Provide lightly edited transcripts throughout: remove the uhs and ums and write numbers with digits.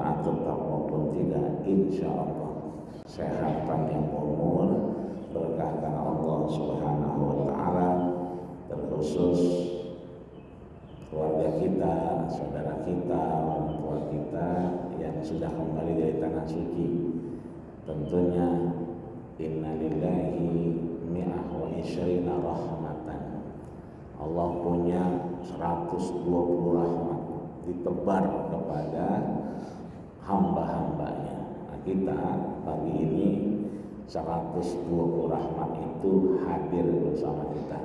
bermanfaat tetap maupun tidak, insya Allah sehat panjang umur, berkah karena Allah Subhanahu wa Ta'ala, terkhusus keluarga kita, saudara kita, orang tua kita yang sudah kembali dari tanah suci. Tentunya innalillahi mi'ah wa isyrina rahmatan. Allah punya 120 rahmat ditebar kepada hamba-hambanya. Nah, kita pagi ini 120 rahmat itu hadir bersama kita.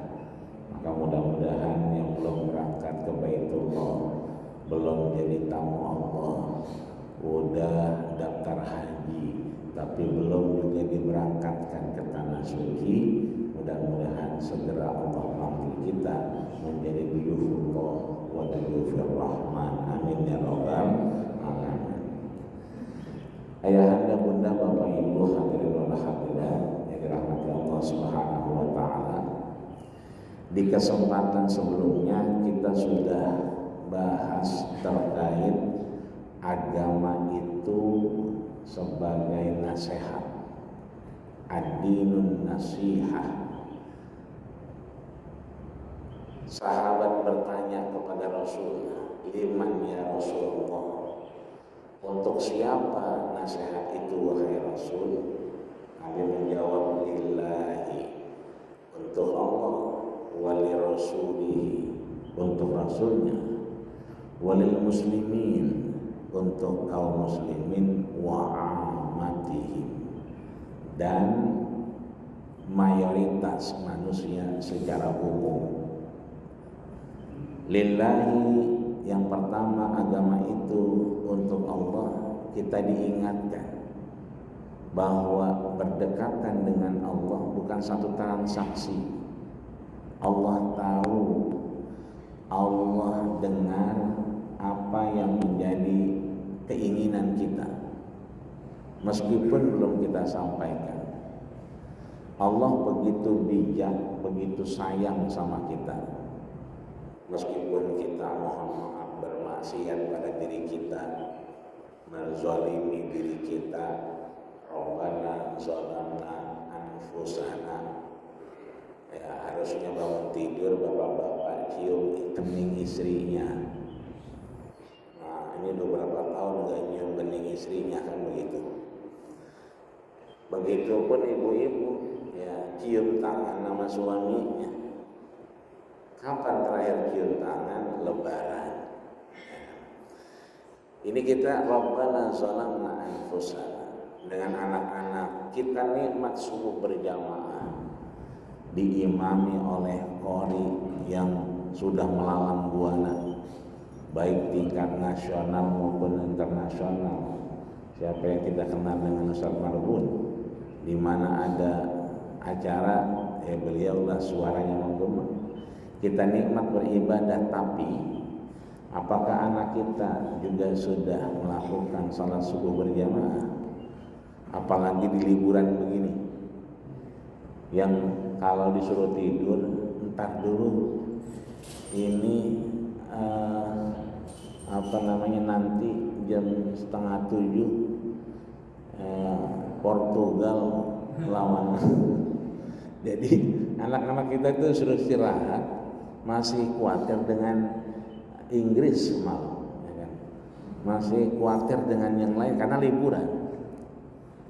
Maka mudah-mudahan yang belum berangkat ke Baitullah, belum jadi tamu Allah, udah daftar haji tapi belum juga diberangkatkan ke tanah suci, mudah-mudahan segera Allah panggil kita menjadi duyufullah wa duyufir rahman. Amin ya rabbal alamin. Ayahanda, bunda, bapak, ibu, hadirin wal hadirat yang dirahmati Allah Subhanahu wa Ta'ala, di kesempatan sebelumnya kita sudah bahas terkait agama itu sebagai nasihat, ad-dinun nasihah. Sahabat bertanya kepada Rasul, liman ya Rasulullah, untuk siapa nasihat itu wahai Rasul? Nabi menjawab, lillahi, untuk Allah, wali rasulihi, untuk Rasulnya, walil muslimin, untuk kaum muslimin, wa amatihim, dan mayoritas manusia secara umum. Lillahi, yang pertama agama itu untuk Allah. Kita diingatkan bahwa berdekatan dengan Allah bukan satu transaksi. Allah tahu, Allah dengar apa yang menjadi keinginan kita meskipun belum kita sampaikan. Allah begitu bijak, begitu sayang sama kita, meskipun kita mohon maaf bermaksiat pada diri kita, menzalimi diri kita. Rabbana zalamna anfusana. Ya, harusnya bangun tidur bapak-bapak cium kening istrinya. Nah, ini beberapa tahun gak nyium kening istrinya, kan begitu. Begitupun ibu-ibu, ya, cium tangan nama suaminya. Kapan terakhir cium tangan? Lebaran. Ini kita Rabbana zalamna anfusana. Dengan anak-anak kita nikmat subuh berjamaah, diimami oleh qori yang sudah melalang buana, baik tingkat nasional maupun internasional. Siapa yang tidak kenal dengan Ustaz Marbun? Di mana ada acara, beliaulah suaranya menggema. Kita nikmat beribadah, tapi apakah anak kita juga sudah melakukan salat subuh berjamaah? Apalagi di liburan begini, yang kalau disuruh tidur, entar dulu ini nanti jam 6:30 Portugal lawan. Jadi anak-anak kita itu suruh istirahat, masih khawatir dengan Inggris malah, ya kan? Masih khawatir dengan yang lain karena liburan.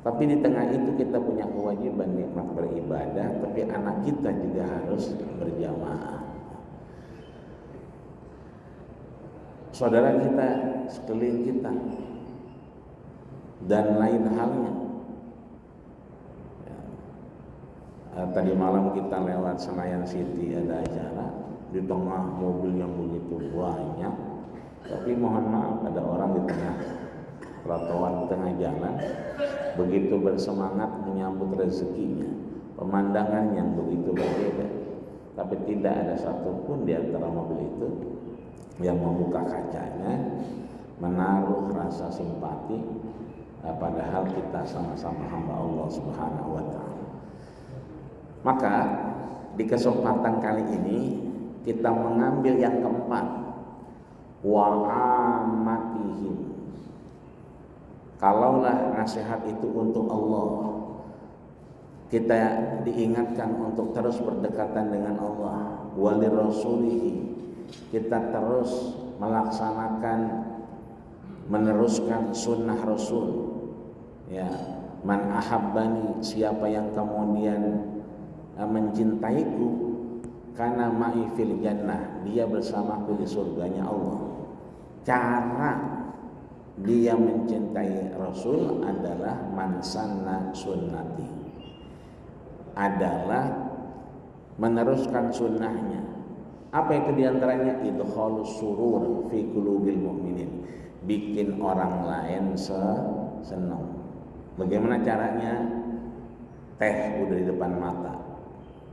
Tapi di tengah itu kita punya kewajiban nikmat beribadah, tapi anak kita juga harus berjamaah. Saudara kita, sekeliling kita, dan lain halnya. Tadi malam kita lewat Senayan City, ada acara di tengah mobil yang begitu banyak, tapi mohon maaf ada orang di tengah trotoar, di tengah jalan, begitu bersemangat menyambut rezekinya. Pemandangan yang begitu berbeda, tapi tidak ada satupun di antara mobil itu yang membuka kacanya, menaruh rasa simpati, padahal kita sama-sama hamba Allah Subhanahu wa Ta'ala. Maka di kesempatan kali ini kita mengambil yang keempat, wa amatihim, Kalaulah nasihat itu untuk Allah, kita diingatkan untuk terus berdekatan dengan Allah, wali rasulihi, kita terus melaksanakan, meneruskan sunnah Rasul. Ya, man ahabbani, siapa yang kemudian mencintaiku, karena ma'i fil jannah, dia bersamaku di surganya Allah. Cara dia mencintai Rasul adalah man sanna sunnati, adalah meneruskan sunnahnya. Apa itu diantaranya? Idkhalus surur fi qulubil mu'minin, bikin orang lain senang. Bagaimana caranya? Teh udah di depan mata,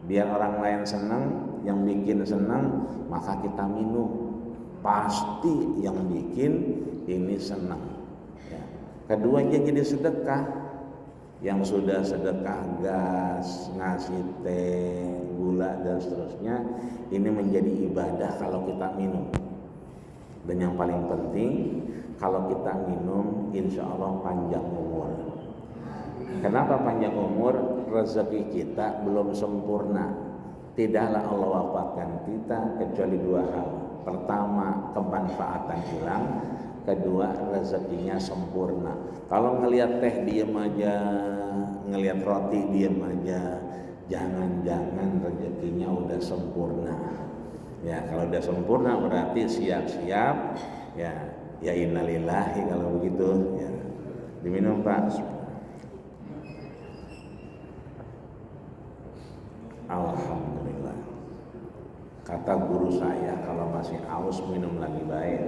biar orang lain senang, yang bikin senang maka kita minum, pasti yang bikin ini senang. Ya. Kedua, dia jadi sedekah. Yang sudah sedekah gas, ngasih teh, gula dan seterusnya, ini menjadi ibadah kalau kita minum. Dan yang paling penting, kalau kita minum, insya Allah panjang umur. Kenapa panjang umur? Rezeki kita belum sempurna. Tidaklah Allah wafatkan kita kecuali dua hal. Pertama, kemanfaatan hilang. Kedua, rezekinya sempurna. Kalau ngelihat teh diem aja, ngelihat roti diem aja, jangan-jangan rezekinya udah sempurna. Ya, kalau udah sempurna berarti siap-siap. Ya innalillahi kalau begitu. Ya. Diminum Pak. Alhamdulillah. Kata guru saya, kalau masih haus minum lagi baik.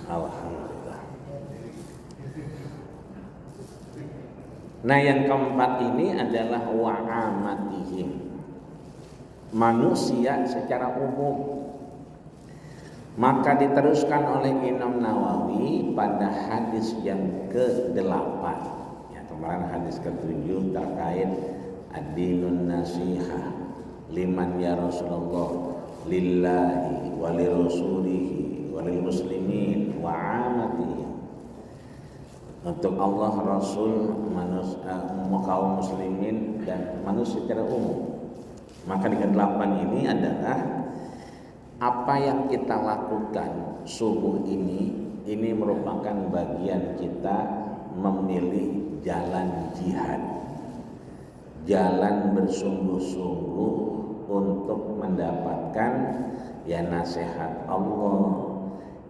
Alhamdulillah. Nah, yang keempat ini adalah wa'amatihim, manusia secara umum. Maka diteruskan oleh Imam Nawawi pada hadis yang ke-8. Ya, kemarin hadis ke-7 terkait ad-dinun nasihah liman ya Rasulullah, lillahi wa li rasulihi wa lil muslimin wa amatihi. Untuk Allah, Rasul, kaum muslimin dan manusia secara umum. Maka di ke-8 ini adalah apa yang kita lakukan subuh ini merupakan bagian kita memilih jalan jihad, jalan bersungguh-sungguh untuk mendapatkan ya nasihat Allah,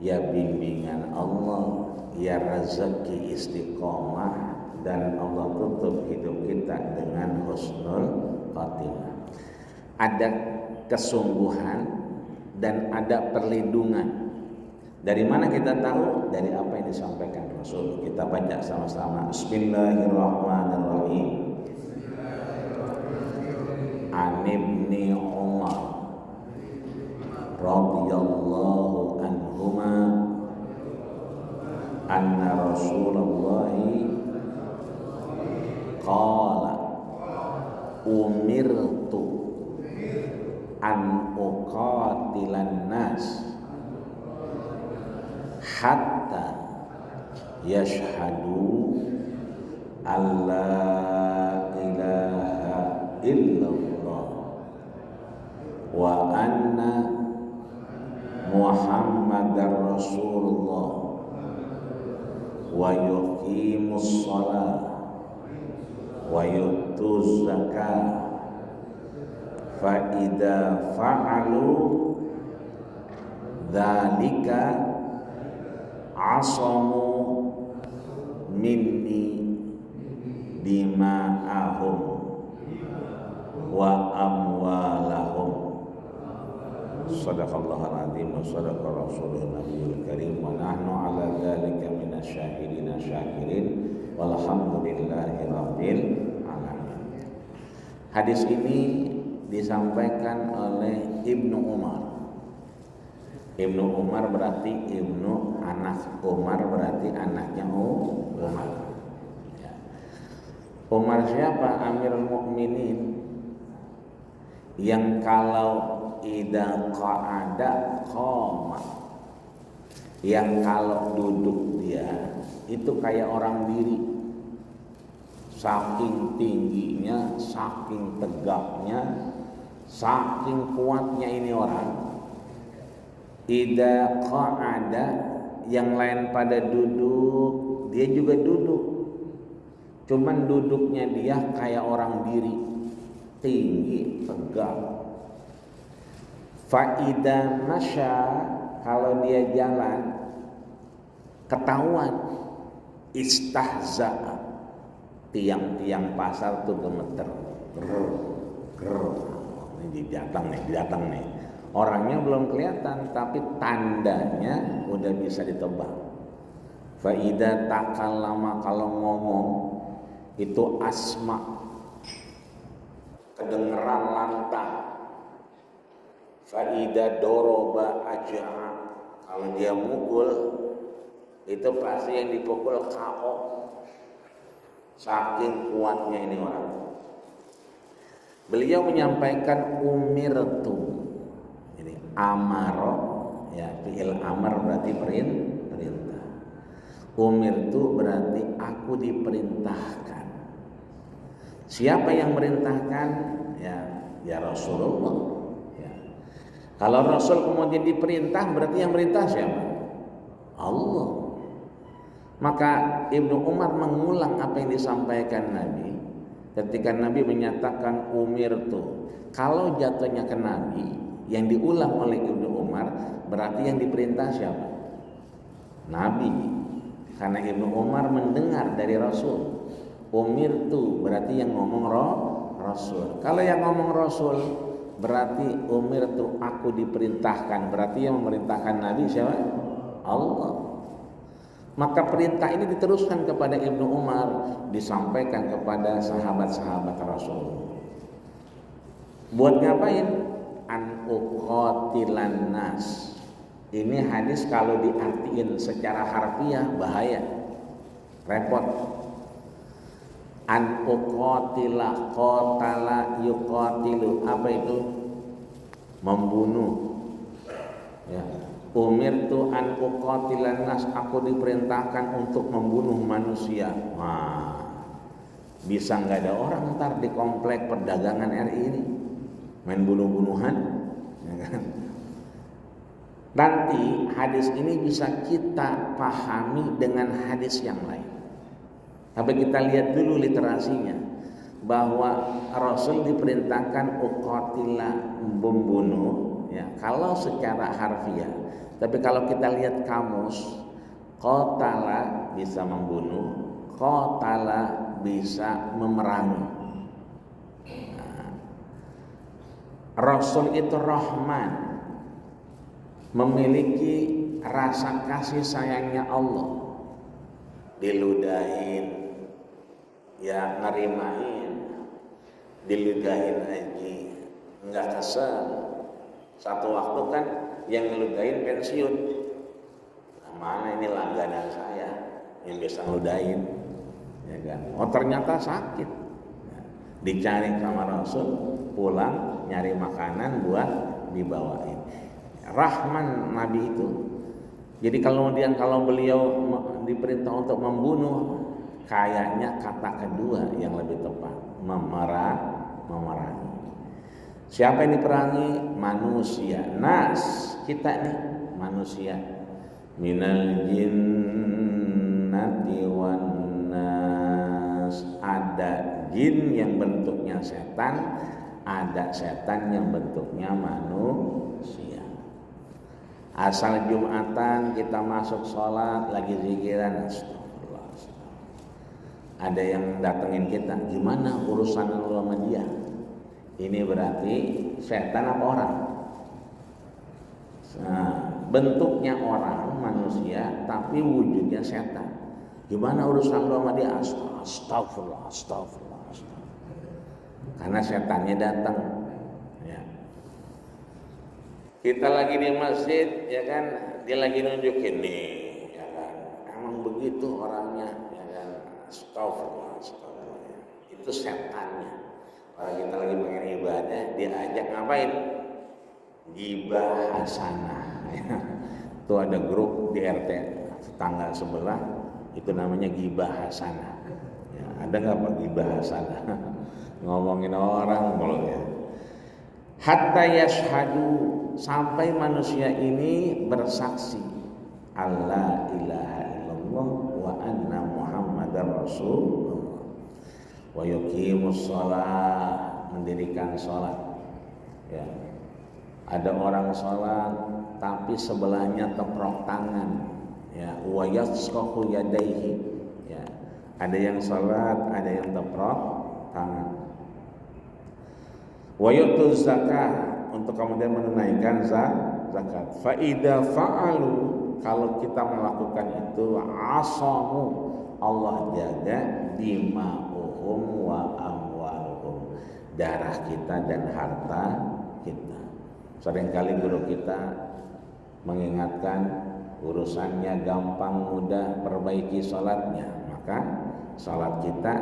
ya bimbingan Allah, ya rezeki istiqomah, dan Allah tutup hidup kita dengan husnul khatimah. Ada kesungguhan dan ada perlindungan. Dari mana kita tahu? Dari apa yang disampaikan Rasul. Kita baca sama-sama. Bismillahirrahmanirrahim. An Ibni Umar radhiyallahu anhuma anna Rasulullah qala umirtu an uqatilan nas hatta yashhadu alla ilaha illallah wa anna Muhammadar Rasulullah wa yuqimus shalah wa yutuz zakah fa idza fa'alu dzalika asamu minni dima'ahum wa amwalahum. Sadaqallahul azim wa sadaqa rasulun nabiyul karim wa nahnu ala dzalika minasyahidin syakirin walhamdulillahi rabbil alamin. Hadis ini disampaikan oleh Ibnu Umar. Ibnu Umar berarti Ibnu anak Umar, berarti anaknya Umar. Umar siapa? Amirul Mukminin, yang kalau idza qa'ada qama. Yang kalau duduk dia itu kayak orang diri. Saking tingginya, saking tegaknya, saking kuatnya ini orang. Idza qa'ada, yang lain pada duduk, dia juga duduk. Cuman duduknya dia kayak orang diri, tinggi, tegak. Fa idza masya, kalau dia jalan ketahuan, istahza'a, tiang-tiang pasar tuh gemeter. Ini datang nih. Orangnya belum kelihatan, tapi tandanya udah bisa ditebak. Fa idza takallama, kalau ngomong itu asma, kedengeran lantang. Fa idza doroba ajaa, kalau dia mukul itu pasti yang dipukul KO. Saking kuatnya ini orang. Beliau menyampaikan umirtu. Jadi amaro, ya fi'il amar berarti perintah. Umirtu berarti aku diperintahkan. Siapa yang merintahkan? Ya Rasulullah. Ya. Kalau Rasul kemudian diperintah, berarti yang merintah siapa? Allah. Maka Ibnu Umar mengulang apa yang disampaikan Nabi ketika Nabi menyatakan umirtu. Kalau jatuhnya ke Nabi, yang diulang oleh Ibnu Umar, berarti yang diperintah siapa? Nabi. Karena Ibnu Umar mendengar dari Rasul. Umirtu berarti yang ngomong Rasul. Kalau yang ngomong Rasul berarti umirtu, aku diperintahkan. Berarti yang memerintahkan Nabi siapa? Allah. Maka perintah ini diteruskan kepada Ibnu Umar, disampaikan kepada sahabat-sahabat Rasul. Buat ngapain? An uqatilan nas. Ini hadis kalau diartiin secara harfiah bahaya, repot. An uqatila, qatala yuqatilu, apa itu? Membunuh. Ya. Umirtu an uqatilan nas, aku diperintahkan untuk membunuh manusia. Wah, bisa nggak ada orang ntar di komplek perdagangan RI ini main bunuh-bunuhan, ya kan? Nanti hadis ini bisa kita pahami dengan hadis yang lain. Tapi kita lihat dulu literasinya, bahwa Rasul diperintahkan uqatila, membunuh, ya kalau secara harfiah. Tapi kalau kita lihat kamus, qatala bisa membunuh, qatala bisa memerangi. Nah, Rasul itu Rahman, memiliki rasa kasih sayangnya Allah, diludahin, ya nerimain, diludahin aja, nggak kesel. Satu waktu kan yang ngeludahin pensiun. Nah, mana ini langganan saya yang bisa ngeludahin, ya kan? Oh ternyata sakit. Nah, dicari sama Rasul, pulang nyari makanan buat dibawain. Rahman Nabi itu. Jadi kalau beliau diperintah untuk membunuh, kayaknya kata kedua yang lebih tepat, memerangi. Siapa yang diperangi? Manusia. Nas, kita nih manusia. Minal jinnati wan nas. Ada jin yang bentuknya setan, ada setan yang bentuknya manusia. Asal Jumatan kita masuk sholat lagi zikiran, astagfirullah. Ada yang datengin kita, gimana urusan lu sama dia? Ini berarti setan apa orang? Nah, bentuknya orang manusia tapi wujudnya setan. Gimana urusan lu sama dia? Astagfirullah. Karena setannya datang. Ya. Kita lagi di masjid, ya kan? Dia lagi nunjukin nih, ya kan? Emang begitu orangnya, ya kan? Astagfirullah. Itu setannya. Kalau kita lagi pengen ibadah, dia ajak ngapain? Ghibah hasanah. Itu ada grup di RT tetangga sebelah, itu namanya ghibah hasanah. Ya, ada nggak Pak ghibah hasanah? Ngomongin orang kalau ya. Hatta yashhadu, sampai manusia ini bersaksi alla ilaha illallah wa anna muhammadar rasulullah wa yuqimus shalah, mendirikan salat. Ya. Ada orang salat tapi sebelahnya teprok tangan, ya, wa yasqahu yadaihi, ya. Ada yang salat, ada yang teprok tangan. Wa yutuz zakah, untuk kemudian menunaikan zakat. Fa idza fa'alu, kalau kita melakukan itu, asamu, Allah jaga dima'uhum wa amwaluhum, darah kita dan harta kita. Seringkali guru kita mengingatkan urusannya gampang mudah, perbaiki salatnya. Maka salat kita,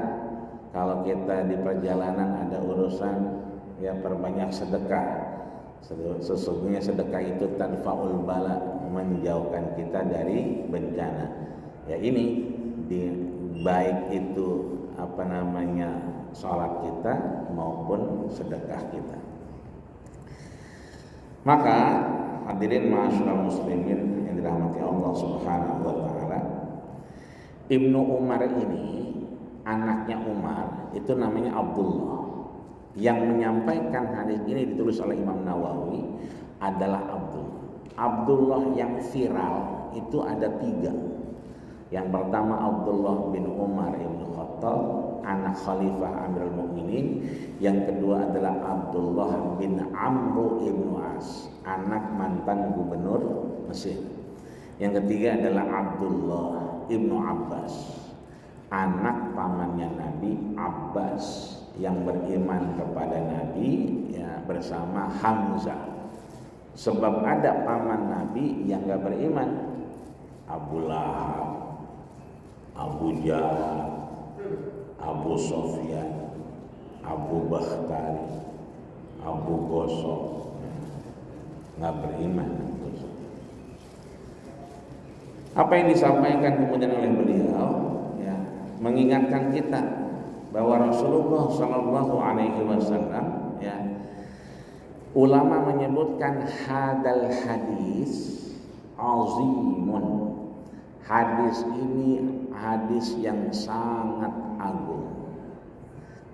kalau kita di perjalanan ada urusan, ya perbanyak sedekah. Sesungguhnya sedekah itu tadfa'ul bala, menjauhkan kita dari bencana. Ya ini baik itu salat kita maupun sedekah kita. Maka hadirin ma'asyiral muslimin yang dirahmati Allah Subhanahu wa taala, Ibnu Umar ini, anaknya Umar, itu namanya Abdullah. Yang menyampaikan hadis ini ditulis oleh Imam Nawawi adalah Abdullah. Abdullah yang viral itu ada 3. Yang pertama Abdullah bin Umar ibn Khattab, anak Khalifah Amirul Mukminin. Yang kedua adalah Abdullah bin Amr ibn As, anak mantan gubernur Mesir. Yang ketiga adalah Abdullah ibn Abbas, anak pamannya Nabi Abbas, yang beriman kepada Nabi, ya, bersama Hamzah. Sebab ada paman Nabi yang gak beriman, Abu Lahab, Abu Jahal, Abu Sofyan, Abu Bakhtari, Abu Gosok, gak beriman. Apa yang disampaikan kemudian oleh beliau, ya, mengingatkan kita bahwa Rasulullah Shallallahu Alaihi Wasallam, ya, ulama menyebutkan hadal hadis azimun, hadis ini hadis yang sangat agung.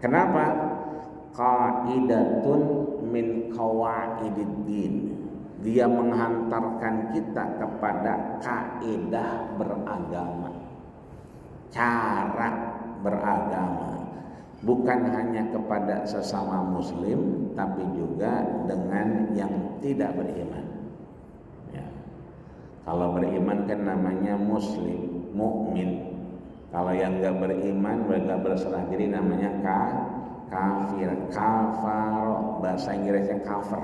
Kenapa? Qaidatun min qawaididdin, dia menghantarkan kita kepada kaidah beragama, cara beragama. Bukan hanya kepada sesama muslim, tapi juga dengan yang tidak beriman. Ya. Kalau beriman kan namanya muslim, mukmin. Kalau yang enggak beriman, mereka berserah diri, namanya kafir, kafar. Bahasa Inggrisnya kafir.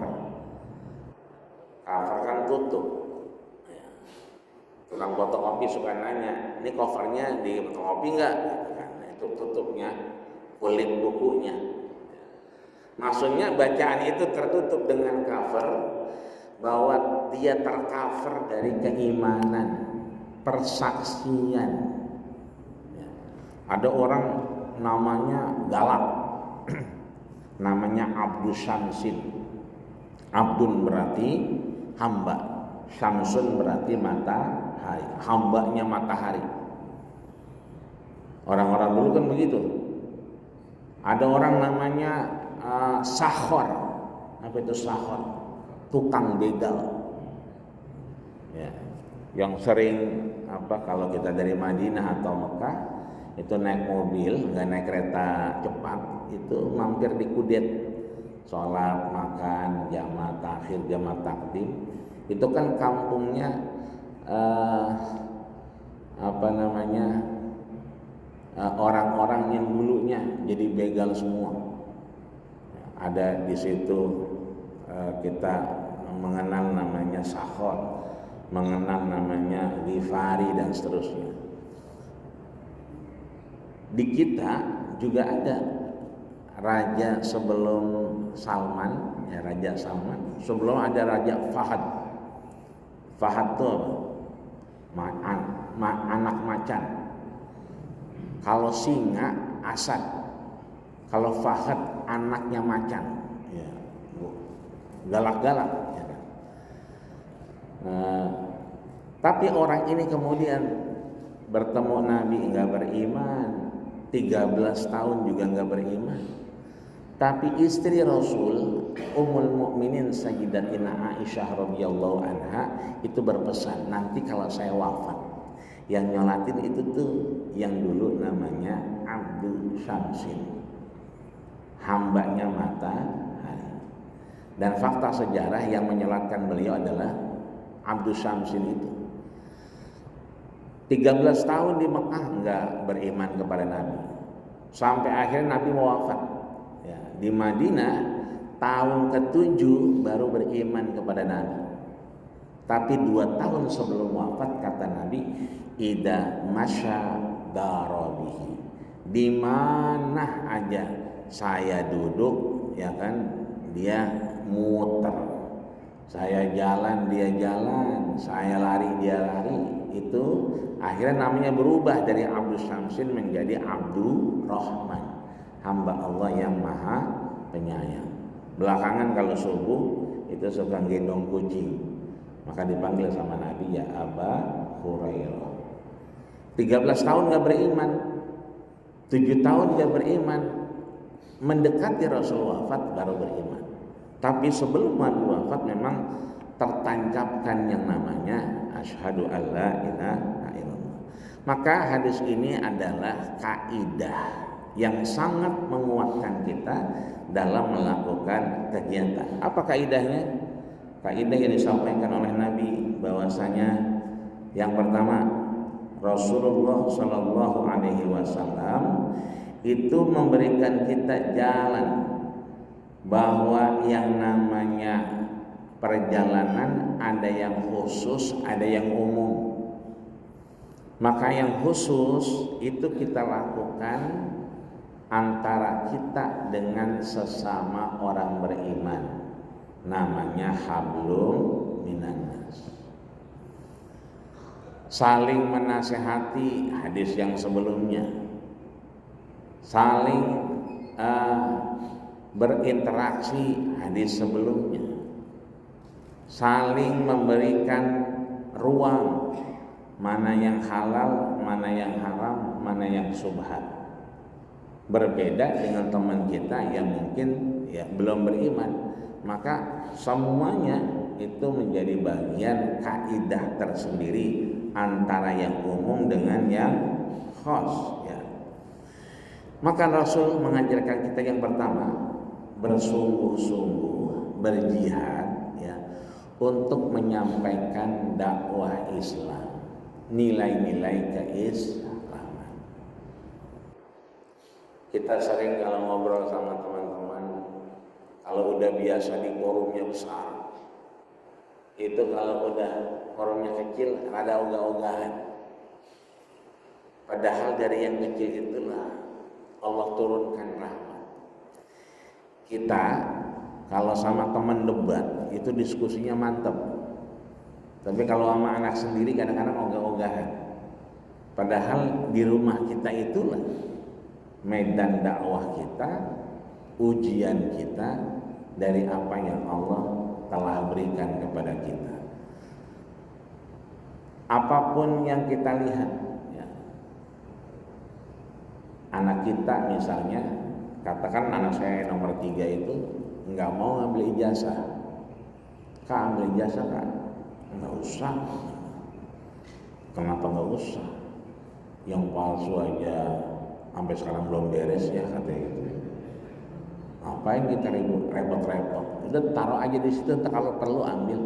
Kafir kan tutup. Ya. Tukang fotokopi suka nanya, ini covernya di fotokopi enggak? Nah, itu tutupnya, kulit bukunya. Maksudnya bacaan itu tertutup dengan cover, bahwa dia tercover dari keimanan, persaksian. Ya. Ada orang namanya galak, namanya Abdus Syamsin. Abdun berarti hamba, Syamsun berarti matahari, hambanya matahari. Orang-orang dulu kan begitu. Ada orang namanya Sakhor. Apa itu Sakhor? Tukang begal. Ya. Yang sering kalau kita dari Madinah atau Mekah itu naik mobil, nggak naik kereta cepat, itu mampir di Kudet, sholat, makan, jamaah takhir, jamaah takdim. Itu kan kampungnya orang-orang yang dulunya jadi begal semua. Ada di situ kita mengenal namanya Sakhor, mengenal namanya Ghifari dan seterusnya. Di kita juga raja sebelum Salman, ya Raja Salman, sebelum ada Raja Fahad. Fahad itu anak macan. Kalau singa Asad, kalau Fahad anaknya macan, ya, galak-galak. Ya kan? Tapi orang ini kemudian bertemu Nabi enggak beriman, 13 tahun juga enggak beriman. Tapi istri Rasul, Ummul Mukminin Sayyidatina Aisyah radhiyallahu anha itu berpesan, nanti kalau saya wafat, yang nyolatin itu tuh yang dulu namanya Abdu Syamsin, hambanya matahari. Dan fakta sejarah yang menyolatkan beliau adalah Abdu Syamsin itu. 13 tahun di Mekah enggak beriman kepada Nabi. Sampai akhirnya Nabi mau wafat. Ya, di Madinah tahun ke-7 baru beriman kepada Nabi. Tapi 2 tahun sebelum wafat kata Nabi, "Idza masya darabihi." Di mana aja saya duduk, ya kan, dia muter. Saya jalan, dia jalan, saya lari, dia lari. Itu akhirnya namanya berubah dari Abdu Syamsin menjadi Abdu Rahman, hamba Allah yang maha penyayang. Belakangan kalau subuh itu suka gendong kucing, maka dipanggil sama Nabi, ya Aba Hurairah. 13 tahun gak beriman, 7 tahun gak beriman, mendekati Rasul wafat baru beriman. Tapi sebelum Nabi wafat memang tertancapkan yang namanya asyhadu alla ilaha illallah. Maka hadis ini adalah kaidah yang sangat menguatkan kita dalam melakukan kegiatan. Apa kaidahnya? Kaidah yang disampaikan oleh Nabi bahwasanya yang pertama, Rasulullah Shallallahu Alaihi Wasallam itu memberikan kita jalan, bahwa yang namanya perjalanan ada yang khusus, ada yang umum. Maka yang khusus itu kita lakukan antara kita dengan sesama orang beriman, namanya hablum minannas. Saling menasehati, hadis yang sebelumnya. Saling berinteraksi, hadis sebelumnya. Saling memberikan ruang, mana yang halal, mana yang haram, mana yang subhat. Berbeda dengan teman kita yang mungkin ya belum beriman, maka semuanya itu menjadi bagian kaidah tersendiri antara yang umum dengan yang khas, ya. Maka Rasul mengajarkan kita yang pertama, bersungguh-sungguh berjihad, ya, untuk menyampaikan dakwah Islam, nilai-nilai keislaman. Kita sering kalau ngobrol sama teman-teman, kalau udah biasa di forumnya besar, itu kalau udah forumnya kecil ada ogah-ogahan. Padahal dari yang kecil itulah Allah turunkan rahmat. Kita kalau sama teman debat itu diskusinya mantap. Tapi kalau sama anak sendiri kadang-kadang ogah-ogahan. Padahal di rumah kita itulah medan dakwah kita, ujian kita dari apa yang Allah telah berikan kepada kita. Apapun yang kita lihat, ya. Anak kita misalnya, katakan anak saya nomor 3 itu nggak mau ngambil ijazah. Kak, ambil ijazah Kak? Nggak usah. Kenapa nggak usah? Yang palsu aja sampai sekarang belum beres ya, katanya gitu. Ngapain kita repot-repot? Udah taruh aja di situ, kalau perlu ambil.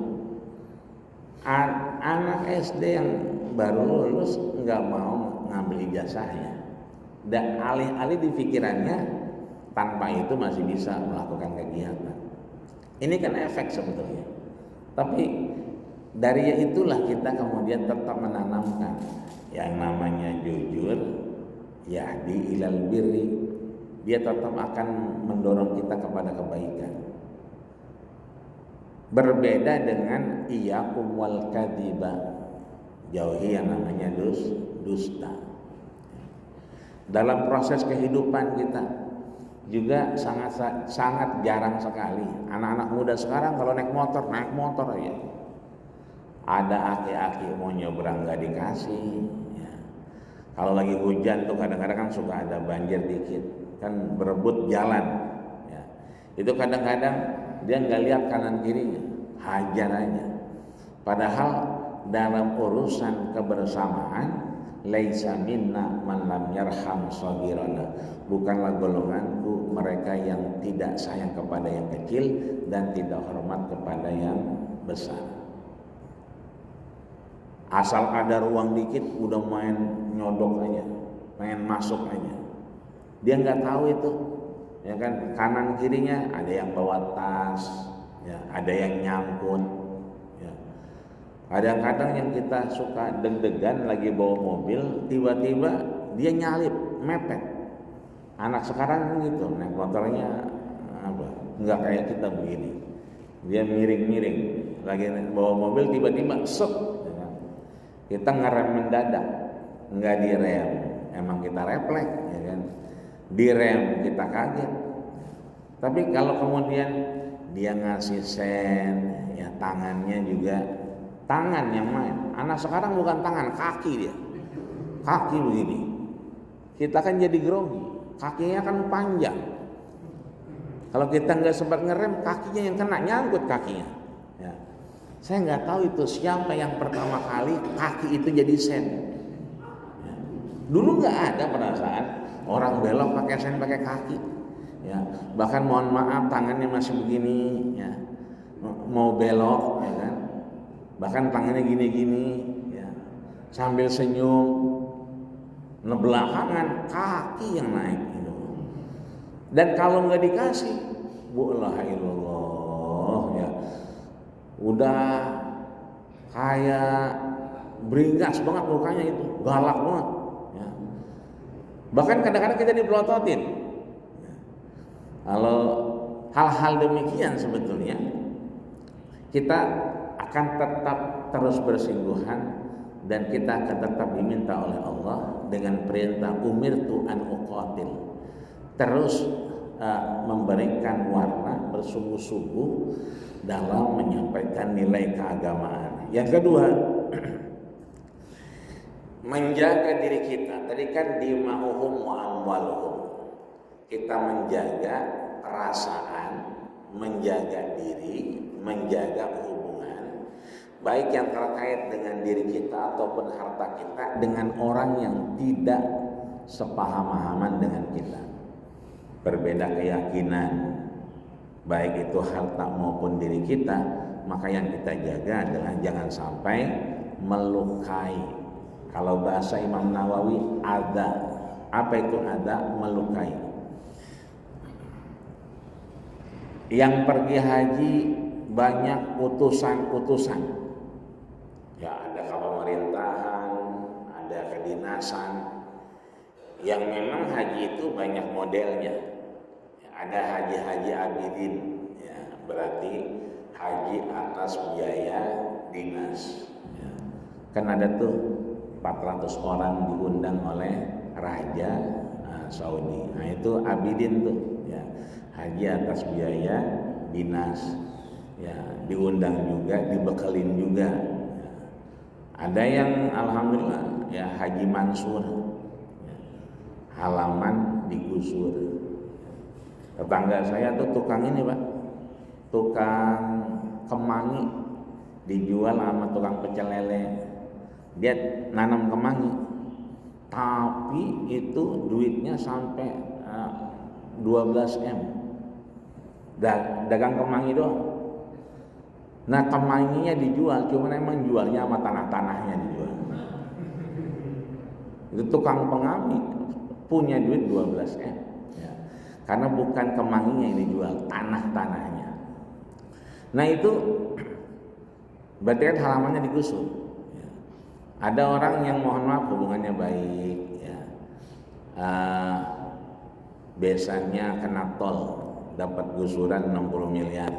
Anak SD yang baru lulus nggak mau ngambil ijazahnya, dan alih-alih di pikirannya tanpa itu masih bisa melakukan kegiatan. Ini kan efek sebetulnya. Tapi dari itulah kita kemudian tetap menanamkan yang namanya jujur, yahdi ilal birri, dia tetap akan mendorong kita kepada kebaikan. Berbeda dengan iyyakum wal kadziba, jauhi yang namanya dusta. Dalam proses kehidupan kita juga sangat jarang sekali anak-anak muda sekarang kalau naik motor aja. Ada aki-aki mau nyebrang nggak dikasih. Ya. Kalau lagi hujan tuh kadang-kadang kan suka ada banjir dikit, kan berebut jalan. Ya. Itu kadang-kadang dia nggak lihat kanan kirinya, hajar aja. Padahal dalam urusan kebersamaan, laisa minna man lam yarham shaghirana, bukanlah golonganku mereka yang tidak sayang kepada yang kecil dan tidak hormat kepada yang besar. Asal ada ruang dikit udah main nyodok aja, main masuk aja. Dia nggak tahu itu, ya kan, kanan kirinya ada yang bawa tas, ya, ada yang nyangkut. Ya. Kadang-kadang yang kita suka deg-degan lagi bawa mobil, tiba-tiba dia nyalip, mepet. Anak sekarang gitu, naik motornya nggak kayak kita begini. Dia miring-miring, lagi bawa mobil tiba-tiba set. Kita ngerem mendadak, nggak direm, emang kita refleks, ya kan? Direm kita kaget. Tapi kalau kemudian dia ngasih sen, ya tangannya juga tangan yang main. Anak sekarang bukan tangan, kaki dia, kaki begini. Kita kan jadi grogi, kakinya kan panjang. Kalau kita nggak sempat ngerem, kakinya yang kena, nyangkut kakinya. Ya. Saya nggak tahu itu siapa yang pertama kali kaki itu jadi sen. Ya. Dulu nggak ada perasaan orang belok pakai sen pakai kaki. Ya. Bahkan mohon maaf tangannya masih begini, ya. Mau belok, ya kan? Bahkan tangannya gini-gini, ya. Sambil senyum, belakangan kaki yang naik. Gitu. Dan kalau nggak dikasih, la ilaha illallah, ya. Udah kayak beringas banget mukanya itu, galak banget. Ya. Bahkan kadang-kadang kita dipelototin. Ya. Kalau hal-hal demikian sebetulnya kita akan tetap terus bersingguhan dan kita akan tetap diminta oleh Allah dengan perintah umirtu an uqatil, terus memberikan warna bersungguh-sungguh dalam menyampaikan nilai keagamaan. Yang kedua, menjaga diri kita. Tadi kan dima'uhum wa amwaluhum. Kita menjaga perasaan, menjaga diri, menjaga hubungan, baik yang terkait dengan diri kita ataupun harta kita dengan orang yang tidak sepaham-pahaman dengan kita. Berbeda keyakinan, baik itu harta maupun diri kita, maka yang kita jaga adalah jangan sampai melukai. Kalau bahasa Imam Nawawi, ada. Apa itu ada? Melukai. Yang pergi haji banyak utusan-utusan. Ya, ada pemerintahan, ada kedinasan. Yang memang haji itu banyak modelnya. Ada haji abidin, ya, berarti haji atas biaya dinas. Ya. Kan ada tuh 400 orang diundang oleh Raja Saudi. Nah itu abidin tuh, ya, haji atas biaya dinas. Ya, diundang juga, dibekelin juga. Ya. Ada yang alhamdulillah ya haji mansur, ya, halaman digusur. Tetangga saya tuh tukang ini Pak, tukang kemangi, dijual sama tukang pecel lele. Dia nanam kemangi, tapi itu duitnya sampai 12 M. Dagang kemangi doang. Nah kemanginya dijual, cuman emang jualnya sama tanah-tanahnya dijual. Itu tukang pengamen punya duit 12 M. Karena bukan kemanginya yang dijual, tanah-tanahnya. Nah itu berarti kan halamannya digusur. Ya. Ada orang yang mohon maaf hubungannya baik, ya. Biasanya kena tol, dapat gusuran 60 miliar.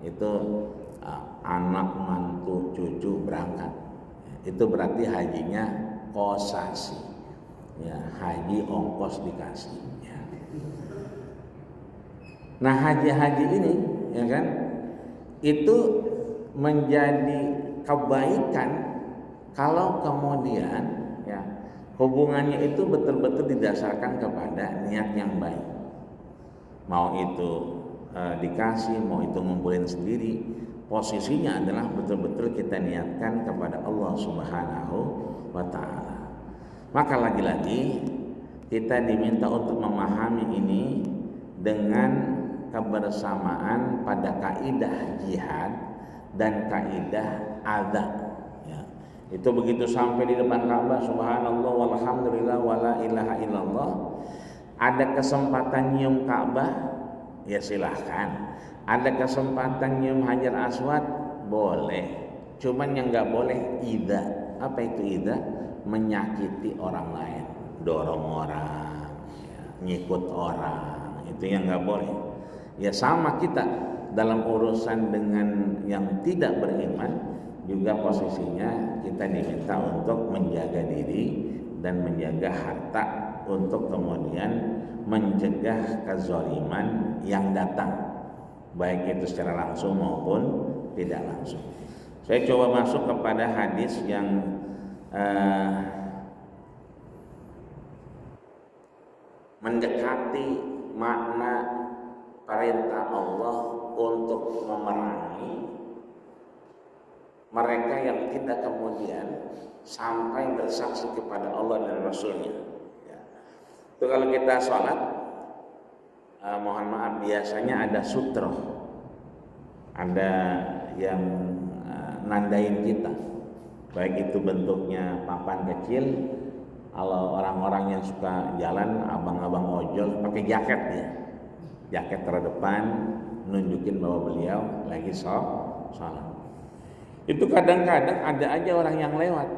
Itu anak, mantu, cucu berangkat. Itu berarti hajinya kosasi. Ya, haji ongkos dikasih. Ya. Nah, haji-haji ini, ya kan, itu menjadi kebaikan kalau kemudian ya hubungannya itu betul-betul didasarkan kepada niat yang baik. Mau itu dikasih, mau itu ngumpulin sendiri, posisinya adalah betul-betul kita niatkan kepada Allah Subhanahu wa ta'ala. Maka lagi-lagi kita diminta untuk memahami ini dengan kebersamaan pada kaidah jihad dan kaidah adab. Ya. Itu begitu sampai di depan Ka'bah, subhanallah walhamdulillah wala ilaha illallah, ada kesempatan nyium Ka'bah, ya silahkan. Ada kesempatan nyium Hajar Aswad, boleh. Cuman yang nggak boleh ida. Apa itu ida? Menyakiti orang lain, dorong orang, ya, ngikut orang, itu yang nggak boleh. Ya sama kita dalam urusan dengan yang tidak beriman juga posisinya kita diminta untuk menjaga diri dan menjaga harta untuk kemudian mencegah kezaliman yang datang, baik itu secara langsung maupun tidak langsung. Saya coba masuk kepada hadis yang mendekati makna perintah Allah untuk memerangi mereka yang tidak kemudian sampai bersaksi kepada Allah dan Rasulnya. Ya. Itu kalau kita sholat, mohon maaf, biasanya ada sutroh, ada yang nandain kita, baik itu bentuknya papan kecil. Kalau orang-orang yang suka jalan, abang-abang ojol pakai jaket ya, jaket terdepan nunjukin bahwa beliau lagi sholat. Itu kadang-kadang ada aja orang yang lewat.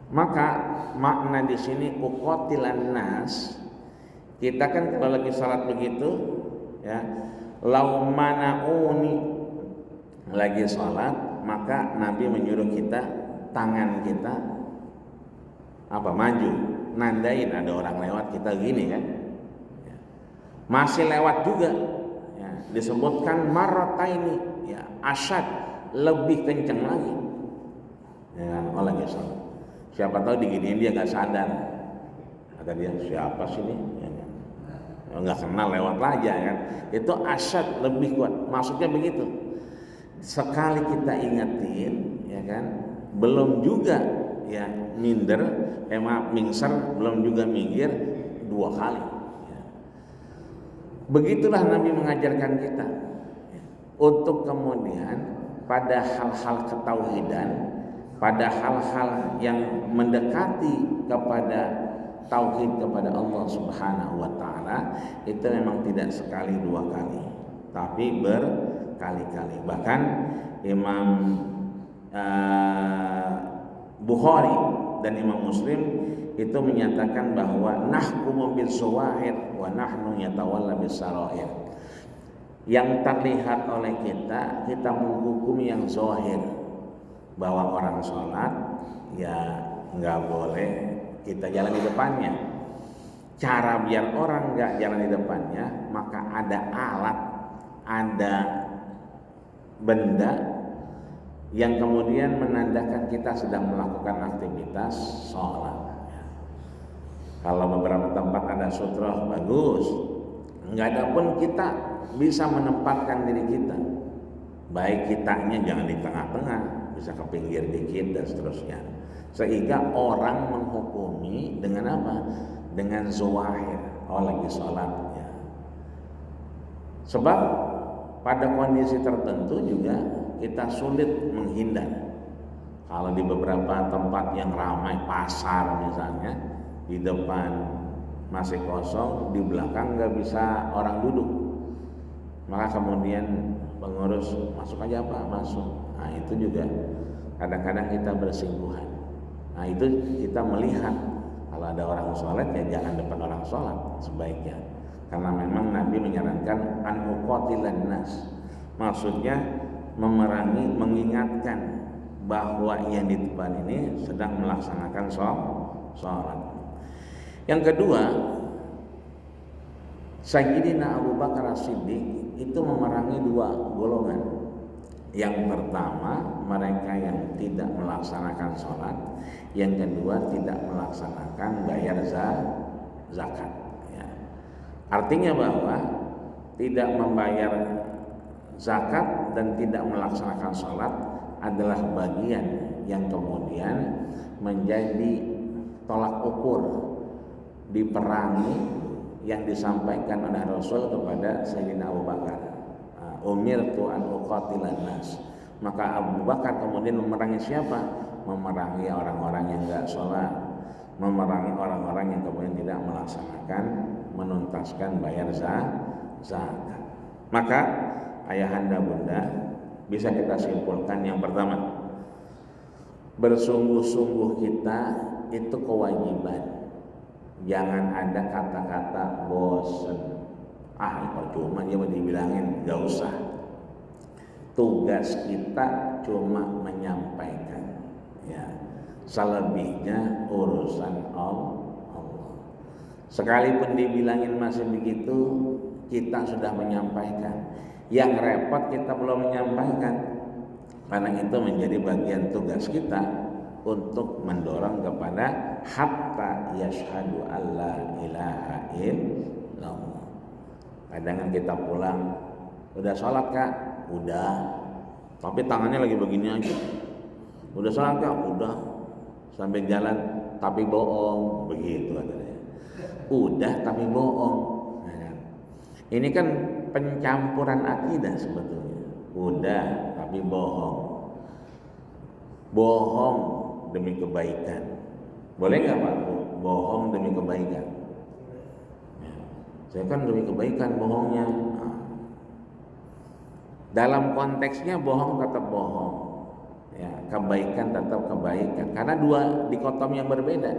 Maka makna di sini uqatilan nas, kita kan kalau lagi sholat begitu ya, lau manauni, lagi sholat, maka Nabi menyuruh kita tangan kita apa, maju, nandain ada orang lewat, kita gini kan. Masih lewat juga ya, disebutkan marrataini ya, asyad, lebih kencang lagi ya, lagi sholat. Siapa tahu diginiin dia nggak sadar, kata dia siapa sih ini ya, nggak kenal, lewat aja kan. Itu asyad, lebih kuat, maksudnya begitu. Sekali kita ingetin ya kan, belum juga ya minder, mingser, belum juga minggir, dua kali. Begitulah Nabi mengajarkan kita untuk kemudian pada hal-hal ketauhidan, pada hal-hal yang mendekati kepada tauhid kepada Allah Subhanahu wa ta'ala, itu memang tidak sekali dua kali, tapi berkali-kali. Bahkan Imam Bukhari dan Imam Muslim itu menyatakan bahwa nahkumu bis zawahir wa nahnu yatawalla bis sarair. Yang terlihat oleh kita menghukumi yang zahir, bahwa orang sholat ya nggak boleh kita jalan di depannya. Cara biar orang nggak jalan di depannya, maka ada alat, ada benda yang kemudian menandakan kita sedang melakukan aktivitas sholat. Kalau beberapa tempat ada sutroh, bagus. Nggak ada pun kita bisa menempatkan diri kita, baik kitanya jangan di tengah-tengah, bisa ke pinggir dikit dan seterusnya, sehingga orang menghukumi dengan apa? Dengan zawahir, lagi sholat ya. Sebab pada kondisi tertentu juga kita sulit menghindar. Kalau di beberapa tempat yang ramai, pasar misalnya, di depan masih kosong, di belakang nggak bisa orang duduk, maka kemudian pengurus masuk aja Pak, masuk. Nah itu juga kadang-kadang kita bersinggungan. Nah itu kita melihat Kalau ada orang sholat ya jangan depan orang sholat sebaiknya, karena memang Nabi menyarankan an uqatilan nas, maksudnya memerangi, mengingatkan bahwa yang di depan ini sedang melaksanakan sholat. Yang kedua, Sayyidina Abu Bakar As-Siddiq itu memerangi dua golongan. Yang pertama, mereka yang tidak melaksanakan sholat. Yang kedua, tidak melaksanakan bayar zakat. Ya. Artinya bahwa tidak membayar zakat dan tidak melaksanakan sholat adalah bagian yang kemudian menjadi tolak ukur diperangi yang disampaikan oleh Rasul kepada Sayyidina Abu Bakar. Umirtu an uqatilan nas. Maka Abu Bakar kemudian memerangi siapa? Memerangi orang-orang yang enggak sholat, memerangi orang-orang yang kemudian tidak melaksanakan, menuntaskan bayar zakat. Maka ayahanda bunda, bisa kita simpulkan yang pertama, bersungguh-sungguh kita itu kewajiban. Jangan ada kata-kata bosan. Cuma dia mau dibilangin, gak usah. Tugas kita cuma menyampaikan, ya. Selebihnya urusan Allah. Sekalipun dibilangin masih begitu, kita sudah menyampaikan. Yang repot kita belum menyampaikan. Karena itu menjadi bagian tugas kita untuk mendorong kepada hatta yashhadu alla ilaha illallah. Kadang kita pulang, udah sholat kak? Udah, tapi tangannya lagi begini aja. Udah sholat kak? Udah. Sampai jalan, tapi bohong, begitu katanya. Udah tapi bohong. Ini kan pencampuran akidah sebetulnya. Udah tapi bohong. Bohong demi kebaikan. Boleh nggak Pak? Bohong demi kebaikan. Saya kan demi kebaikan bohongnya. Dalam konteksnya bohong tetap bohong, ya, kebaikan tetap kebaikan. Karena dua dikotomi yang berbeda.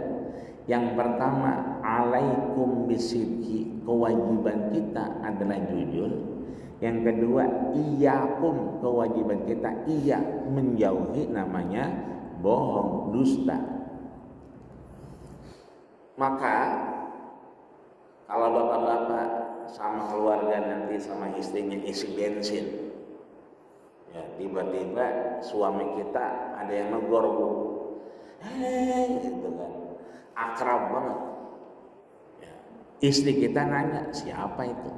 Yang pertama, alaikum bisidqi, kewajiban kita adalah jujur. Yang kedua, iyakum, kewajiban kita iya menjauhi namanya bohong, dusta. Maka kalau bapak-bapak sama keluarga nanti sama istrinya isi bensin, ya tiba-tiba suami kita ada yang negor bu, gitu kan, akrab banget. Ya, istri kita nanya siapa itu.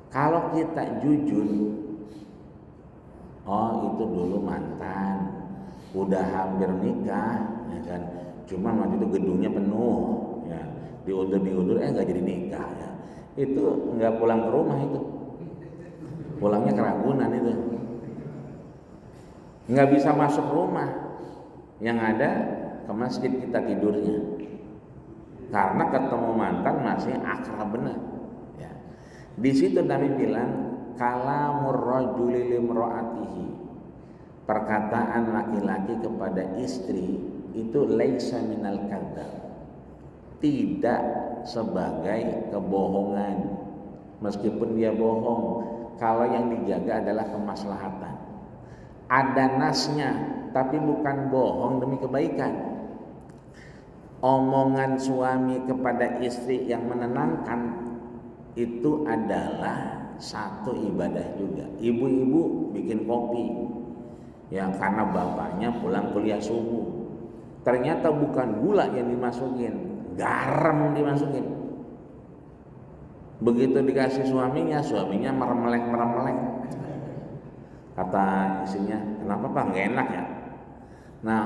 Kalau kita jujur, oh itu dulu mantan, udah hampir nikah, ya kan, cuma waktu itu gedungnya penuh, ya. Diundur nggak jadi nikah, ya. Itu nggak pulang ke rumah, itu pulangnya ke Ragunan, itu nggak bisa masuk rumah, yang ada ke masjid kita tidurnya karena ketemu mantan masih akrab benar, ya. Di situ Nabi bilang kalamur rajuli limraatihi, perkataan laki-laki kepada istri itu laisa minal kadzab, tidak sebagai kebohongan. Meskipun dia bohong, kalau yang dijaga adalah kemaslahatan. Ada nasnya, tapi bukan bohong demi kebaikan. Omongan suami kepada istri yang menenangkan itu adalah satu ibadah juga. Ibu-ibu bikin kopi, ya karena bapaknya pulang kuliah subuh. Ternyata bukan gula yang dimasukin, garam dimasukin. Begitu dikasih suaminya meremelek. Kata istrinya, kenapa Pak, nggak enak ya? Nah,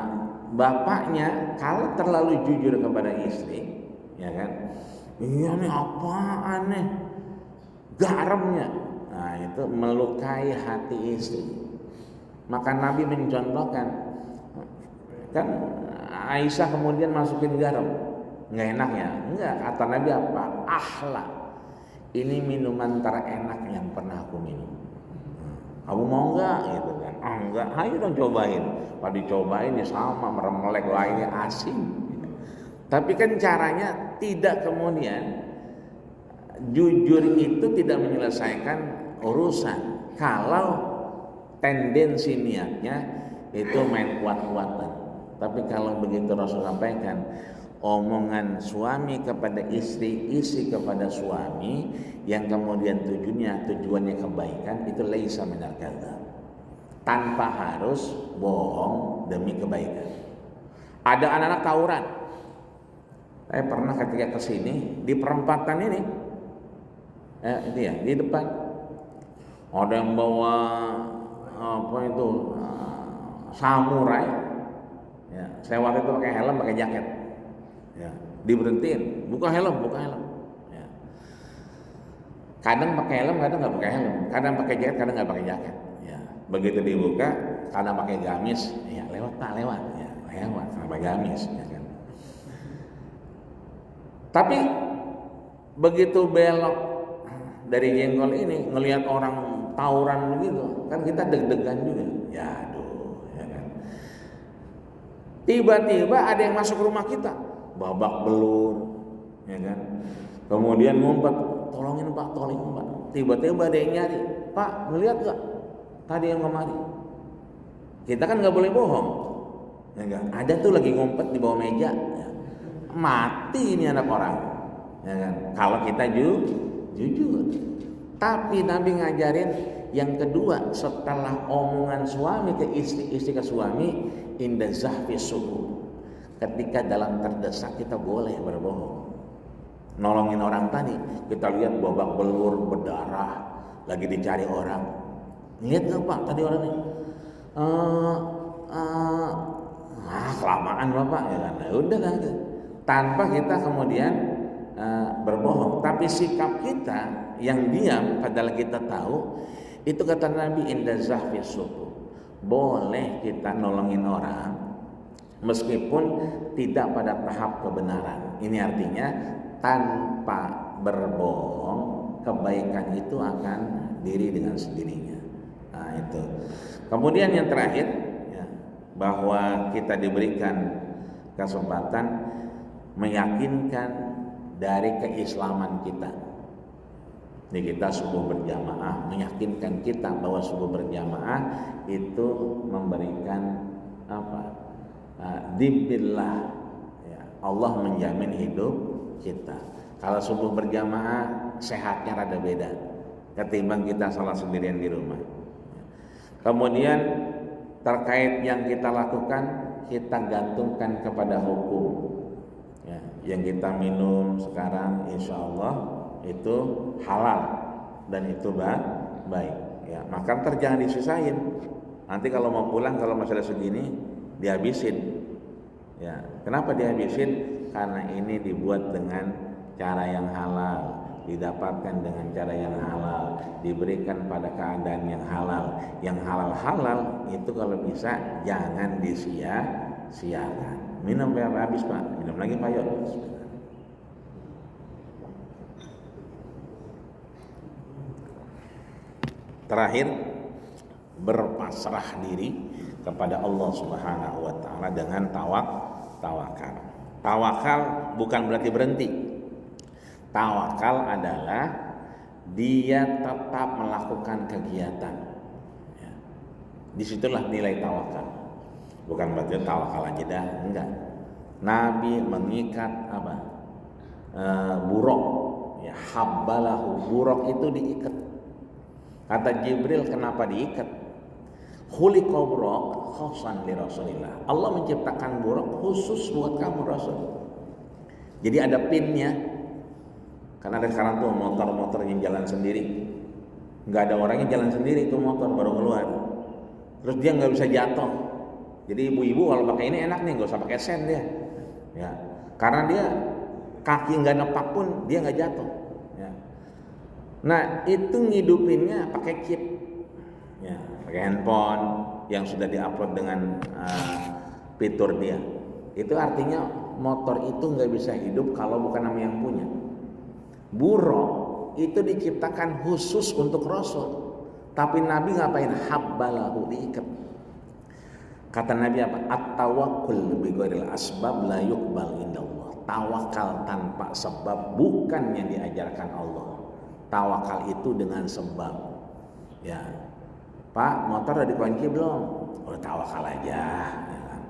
bapaknya kalau terlalu jujur kepada istri, ya kan, iya nih apaan nih, garamnya. Nah itu melukai hati istri. Maka Nabi mencontohkan, kan Aisyah kemudian masukin garam, nggak enak ya? Enggak, kata Nabi apa? Ahla, ini minuman terenak yang pernah aku minum. Kamu mau nggak? Gitu kan? Enggak, ayo dong cobain. Kalau dicobain ya sama, meremelek lainnya asin. Tapi kan caranya tidak kemudian jujur itu tidak menyelesaikan urusan. Kalau tendensi niatnya itu main kuat-kuatan. Tapi kalau begitu Rasul sampaikan, omongan suami kepada istri, istri kepada suami yang kemudian tujuannya kebaikan, itu laisa minal kadzab. Tanpa harus bohong demi kebaikan. Ada anak-anak tawuran. Saya pernah ketika kesini di perempatan ini, itu ya di depan ada yang bawa apa itu samurai. Ya, saya waktu itu pakai helm, pakai jaket. Ya, diberhentiin, buka helm. Ya. Kadang pakai helm, kadang nggak pakai helm. Kadang pakai jaket, kadang nggak pakai jaket. Ya. Begitu dibuka, kadang pakai gamis. Ya, lewat Pak, lewat. Ya, lewat, pakai gamis. Ya kan. Tapi begitu belok dari jengkol ini, ngelihat orang tawuran begitu, kan kita deg-degan juga. Ya, aduh, ya kan. Tiba-tiba ada yang masuk rumah kita, babak belur, ya kan. Kemudian ngumpet, tolongin Pak, tolongin Pak. Tiba-tiba ada yang nyari, Pak, melihat gak tadi yang kemari? Kita kan nggak boleh bohong, ya kan. Ada tuh lagi ngumpet di bawah meja, ya. Mati ini anak orang, ya kan. Kalau kita jujur. Tapi Nabi ngajarin yang kedua setelah omongan suami ke istri, istri ke suami, inda zahfi subuh. Ketika dalam terdesak kita boleh berbohong. Nolongin orang tadi, kita lihat babak belur, berdarah, lagi dicari orang. Lihat nggak Pak tadi orangnya? Kelamaan Bapak, ya kan? Nah, udah kan, tanpa kita kemudian berbohong. Tapi sikap kita yang diam padahal kita tahu, itu kata Nabi inda zahfi subuh. Boleh kita nolongin orang meskipun tidak pada tahap kebenaran. Ini artinya tanpa berbohong, kebaikan itu akan diri dengan sendirinya. Nah itu. Kemudian yang terakhir, ya, bahwa kita diberikan kesempatan meyakinkan dari keislaman kita. Jadi kita subuh berjamaah, meyakinkan kita bahwa subuh berjamaah itu memberikan apa? Dibillah, ya, Allah menjamin hidup kita. Kalau subuh berjamaah sehatnya rada beda ketimbang kita salat sendirian di rumah. Kemudian terkait yang kita lakukan, kita gantungkan kepada hukum. Ya, yang kita minum sekarang insya Allah itu halal dan itu baik. Ya, maka jangan disisain. Nanti kalau mau pulang, kalau masih ada segini, dihabisin. Ya, kenapa dihabisin? Karena ini dibuat dengan cara yang halal, didapatkan dengan cara yang halal, diberikan pada keadaan yang halal. Yang halal itu kalau bisa jangan disia-siakan. Minum berapa habis Pak? Minum lagi Pak yuk. Terakhir, berpasrah diri kepada Allah Subhanahu wa taala dengan tawakal. Tawakal bukan berarti berhenti. Tawakal adalah dia tetap melakukan kegiatan. Ya. Disitulah nilai tawakal. Bukan berarti tawakal aja dah, enggak. Nabi mengikat apa? Buruk. Ya, habbalahu, buruk itu diikat. Kata Jibril, kenapa diikat? Khuliqa buruk khosan li Rasulillah. Allah menciptakan buruk khusus buat kamu Rasul. Jadi ada pinnya. Karena ada sekarang tuh motor-motor yang jalan sendiri. Nggak ada orang yang jalan sendiri, itu motor baru keluar. Terus dia nggak bisa jatuh. Jadi ibu-ibu kalau pakai ini enak nih, nggak usah pakai sen dia. Ya, karena dia kaki nggak nepak pun dia nggak jatuh. Ya. Nah itu ngidupinnya pakai chip. Ya, pakai handphone yang sudah diupload dengan fitur dia. Itu artinya motor itu nggak bisa hidup kalau bukan nama yang punya. Buruk itu diciptakan khusus untuk Rasul, tapi Nabi ngapain? Habbalahu, diikat. Kata Nabi apa? At-tawakkul bi ghairil asbab la yuqbal indallah. tawakal tanpa sebab bukan yang diajarkan Allah. Tawakal itu dengan sebab. Ya, Pak, motor udah dikunci belum? Oh, tawakal aja. Ya kan?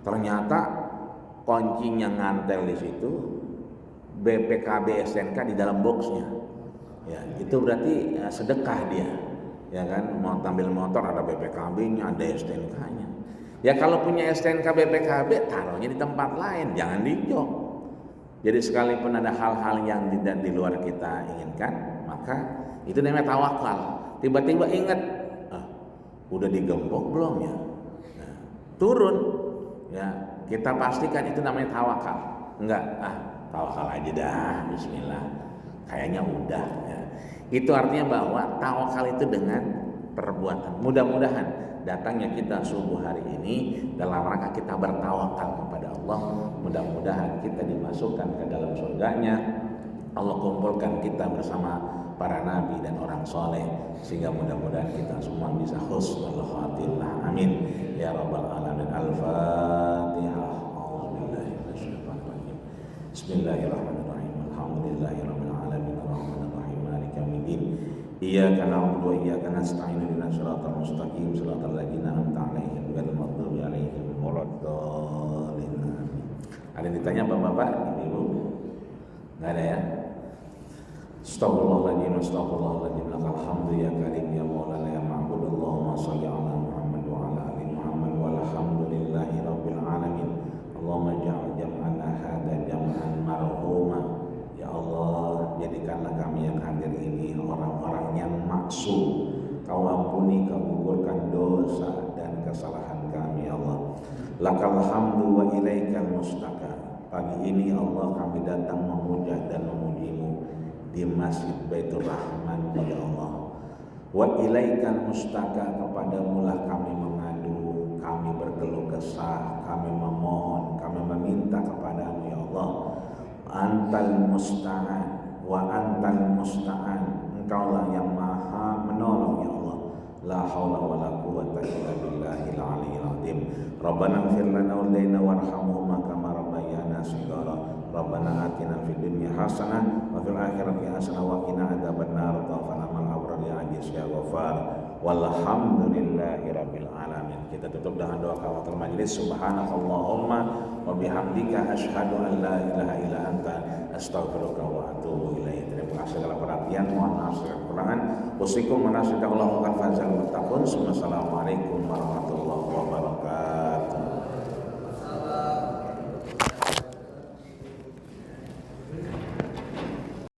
Ternyata kuncinya ngantel di situ, BPKB STNK di dalam boxnya. Ya, itu berarti sedekah dia. Ya kan, mau ambil motor ada BPKB-nya, ada STNK-nya. Ya kalau punya STNK BPKB, taruhnya di tempat lain, jangan di jok. Jadi sekalipun ada hal-hal yang tidak di luar kita inginkan, maka itu namanya tawakal. Tiba-tiba ingat, udah digembok belum ya? Nah, turun, ya kita pastikan itu namanya tawakal. Enggak, tawakal aja dah, Bismillah. Kayaknya udah. Ya. Itu artinya bahwa tawakal itu dengan perbuatan. Mudah-mudahan datangnya kita subuh hari ini dalam rangka kita bertawakal kepada Allah. Mudah-mudahan kita dimasukkan ke dalam surganya. Allah kumpulkan kita bersama para nabi dan orang soleh, sehingga mudah-mudahan kita semua bisa husnul khatimah. Amin ya rabbal alamin. Al-Fatihah. Bismillahirrahmanirrahim. Alhamdulillahirabbil alamin. Arrahmanirrahim. Maliki yaumiddin. Iyyaka na'budu wa iyyaka nasta'in. Ihdinas siratal mustaqim. Siratal ladzina an'amta 'alaihim ghairil maghdubi 'alaihim waladdallin. Ada yang ditanya Bapak-bapak, Ibu? Enggak ada ya? Astaghfirullahaladzim, astaghfirullahaladzim. Lakal hamdu ya karim ya maulana ya ma'bud. Allahumma salli ala Muhammad wa ala ali Muhammad walhamdulillahi rabbil alamin. Allahumma ja'al jam'ana hadha jam'an marhuma. Ya Allah, jadikanlah kami yang hadir ini orang-orang yang maksum. Kau ampuni, kau gugurkan dosa dan kesalahan kami ya Allah. Lakal hamdu wa ilaikal mustaka. Pagi ini Allah kami datang memuja dan memujimu di Masjid Baitur Rahman ya Allah. Wa ilaikal mustaka, kepadamulah kami mengadu, kami berkeluh kesah, kami memohon, kami meminta kepadamu ya Allah. Antal musta'an wa antal musta'an, engkaulah yang maha menolong ya Allah. La haula wa la quwwata illa billahil aliyyil azim. Rabbana ighfir lana walaina warhamhuma kama rabbayana shighara. Rabbana atina fid dunya hasanah wa fil akhirati hasanah wa qina adzabannar. Taufana mal abrar ya aziz ya ghafar. Walhamdulillahi rabbil alamin. Kita tutup dengan doa kafatul majlis. Subhanakallahumma wa bihamdika asyhadu an la ilaha illa anta astaghfiruka wa atubu ilaik. Terima kasih segala perhatian, mohon maaf segala kekurangan. Usikum manasyidakallahu wa fazal muttaqun. Wassalamualaikum warahmatullahi wabarakatuh.